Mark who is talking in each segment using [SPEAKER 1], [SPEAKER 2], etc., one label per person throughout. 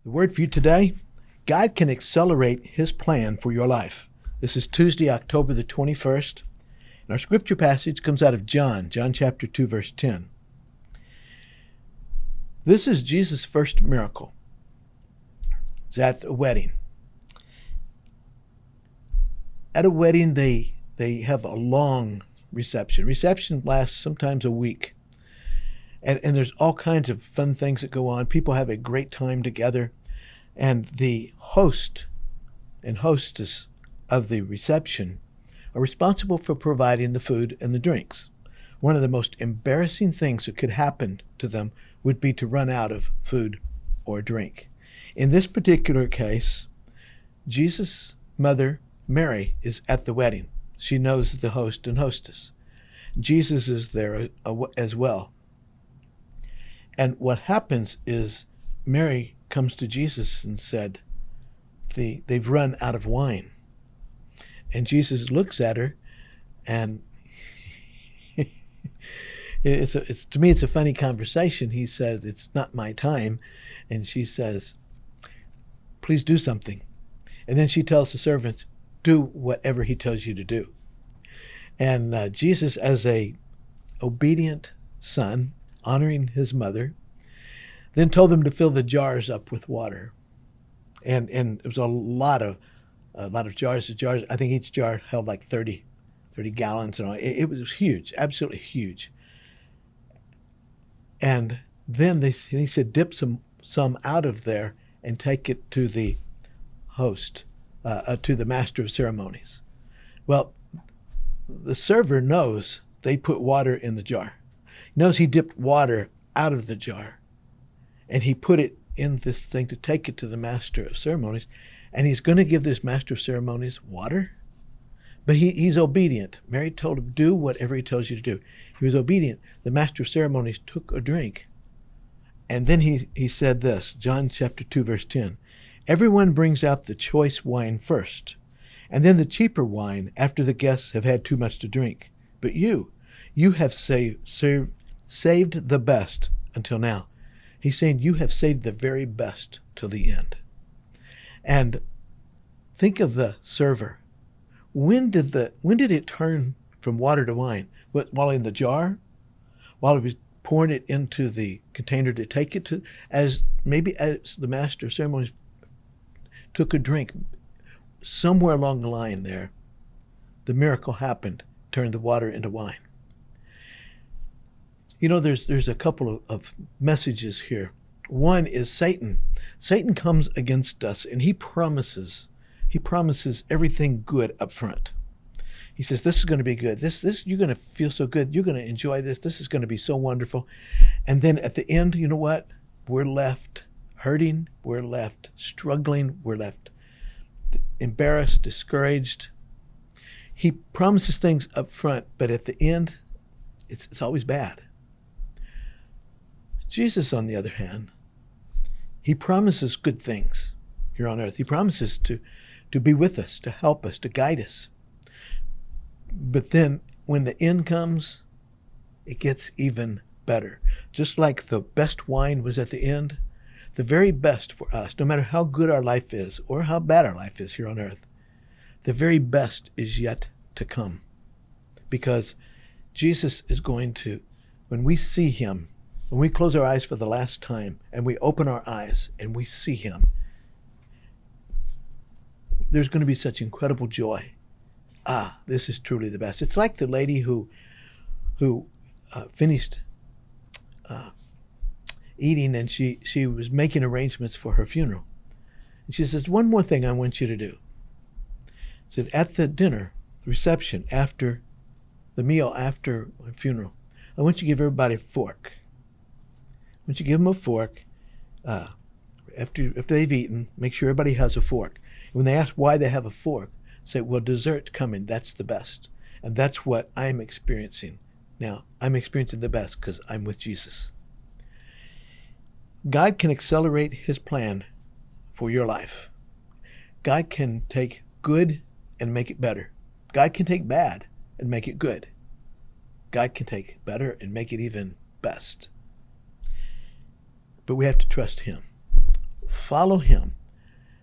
[SPEAKER 1] The word for you today, God can accelerate his plan for your life. This is Tuesday, October the 21st, and our scripture passage comes out of John chapter 2, verse 10. This is Jesus' first miracle. It's at a wedding. At a wedding, they have a long reception. Reception lasts sometimes a week. And there's all kinds of fun things that go on. People have a great time together. And the host and hostess of the reception are responsible for providing the food and the drinks. One of the most embarrassing things that could happen to them would be to run out of food or drink. In this particular case, Jesus' mother, Mary, is at the wedding. She knows the host and hostess. Jesus is there as well. And what happens is Mary comes to Jesus and said, they've run out of wine. And Jesus looks at her, and to me it's a funny conversation. He said, "It's not my time." And she says, "Please do something." And then she tells the servants, "Do whatever he tells you to do." And Jesus, as a obedient son, honoring his mother, then told them to fill the jars up with water. And it was a lot of jars. I think each jar held like 30 gallons. And it was huge, absolutely huge. And then he said, dip some out of there and take it to the host, to the master of ceremonies. Well, the server knows they put water in the jar. He knows he dipped water out of the jar, and he put it in this thing to take it to the master of ceremonies, and he's going to give this master of ceremonies water. But he's obedient. Mary told him, do whatever he tells you to do. He was obedient. The master of ceremonies took a drink, and then he said this, John chapter 2, verse 10, "Everyone brings out the choice wine first, and then the cheaper wine after the guests have had too much to drink. But you have saved the best until now." He's saying you have saved the very best till the end. And think of the server. When did it turn from water to wine? While in the jar? While he was pouring it into the container to take it to, as the master of ceremonies took a drink, somewhere along the line there, the miracle happened, turned the water into wine. You know, there's a couple of messages here. One is Satan. Satan comes against us, and he promises everything good up front. He says, this is going to be good. This you're going to feel so good. You're going to enjoy this. This is going to be so wonderful. And then at the end, you know what? We're left hurting. We're left struggling. We're left embarrassed, discouraged. He promises things up front, but at the end, it's always bad. Jesus, on the other hand, he promises good things here on earth. He promises to be with us, to help us, to guide us. But then when the end comes, it gets even better. Just like the best wine was at the end, the very best for us, no matter how good our life is or how bad our life is here on earth, the very best is yet to come. Because Jesus is going to, when we see him, when we close our eyes for the last time and we open our eyes and we see him, there's going to be such incredible joy. This is truly the best. It's like the lady who finished eating, and she was making arrangements for her funeral. And she says, one more thing I want you to do. She said, at the dinner, the reception, after the meal, after my funeral, I want you to give everybody a fork. I want you to give them a fork. After they've eaten, make sure everybody has a fork. And when they ask why they have a fork, say, well, dessert's coming. That's the best. And that's what I'm experiencing. Now, I'm experiencing the best because I'm with Jesus. God can accelerate his plan for your life. God can take good and make it better. God can take bad and make it good. God can take better and make it even best. But we have to trust him follow him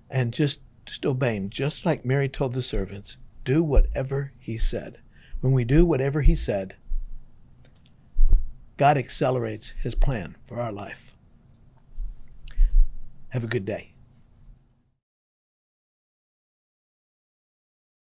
[SPEAKER 1] and just obey him, just like Mary told the servants, do whatever he said. When we do whatever he said, God accelerates his plan for our life. Have a good day.